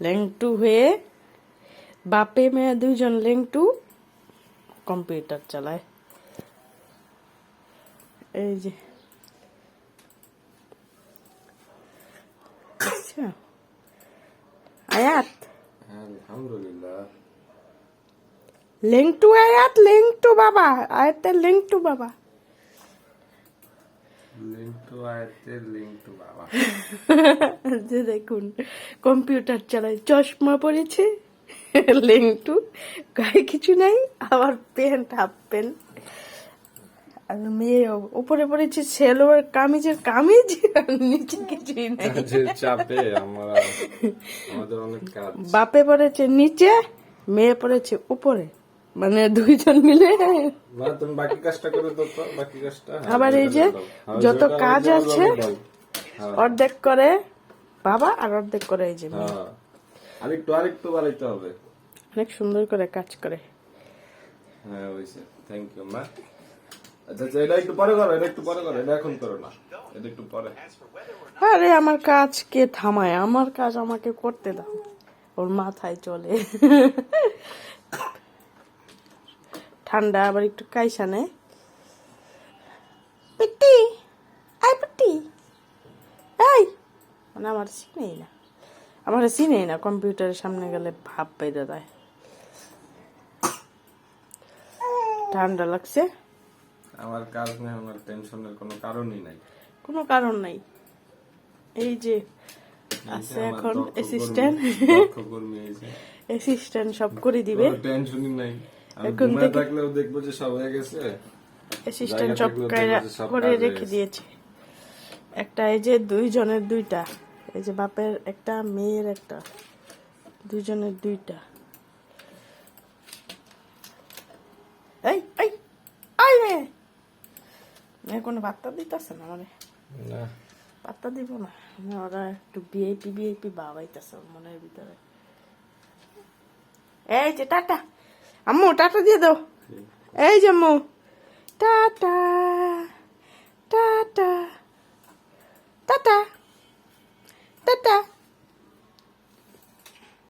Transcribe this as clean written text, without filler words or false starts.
লেংটু হয়ে বাপে মেয়ে দুইজন লেংটু কম্পিউটার চালায়। এই যে আচ্ছা আয়াত, আলহামদুলিল্লাহ। লেংটু আয়াত, লেংটু বাবা, আয়াতের লেংটু বাবা। লিঙ্কটু আয়াতের লিঙ্কটু বাবা। যে দেখুন কম্পিউটার চালায়, চশমা পরেছে লেংটু, গায়ে কিছু নাই, আবার প্যান্ট হাফ প্যান্ট। আর মেয়ে উপরে পড়েছে সেলোয়ার কামিজের কামিজ, আর নিচে কিছুই নাই। কাজের চাপে আমাদের অনেক কাজ। বাপে পড়েছে নিচে, মেয়ে পড়েছে উপরে, মানে দুইজন মিলে। মা তুমি বাকি কাজটা করে দাও তো, বাকি কাজটা। আবার এই যে যত কাজ আছে অর্ধেক করে বাবা আর অর্ধেক করে এই যে মেয়ে। হ্যাঁ, আরেকটু বাড়াইতে হবে। অনেক সুন্দর করে কাজ করে। হ্যাঁ হইছে, থ্যাংক ইউ মা। আচ্ছা আচ্ছা, এটা একটু পরে করো, এটা এখন করো না, এটা একটু পরে। আরে আমার কাজ কে থামায়? আমার কাজ আমাকে করতে দাও, ওর মাথায় চলে। ঠান্ডা আবার একটু কাইসা নেয়। পিটি আই পিটি এই, মানে আমার চিনেই না কম্পিউটারের সামনে গেলে ভাব পেয়ে দেয়। ঠান্ডা লাগছে, আমার কাজ নেই, আমার টেনশনের কোনো কারণই নাই। কোনো কারণ নাই। এই যে আছে এখন অ্যাসিস্ট্যান্ট সব করে দিবে, টেনশনই নাই। আমি এখন ঘুমায় থাকলেও দেখবো যে সব হয়ে গেছে। অ্যাসিস্ট্যান্ট সব করে রেখে দিয়েছে। একটা এই যে দুইজনের দুইটা, এই যে বাপের একটা মেয়ের একটা, দুইজনের দুইটা। এই এই আই মেয়ে, মেয়ে কোনো বার্তা দিতেছে না, মানে না, পাত্তা দিব না, ওরা একটু ভিআইপি বাবাইতেছে মনের ভিতরে। এই যে টাটা আম্মু, টাটা দিয়ে দাও। এই যে আম্মু টাটা।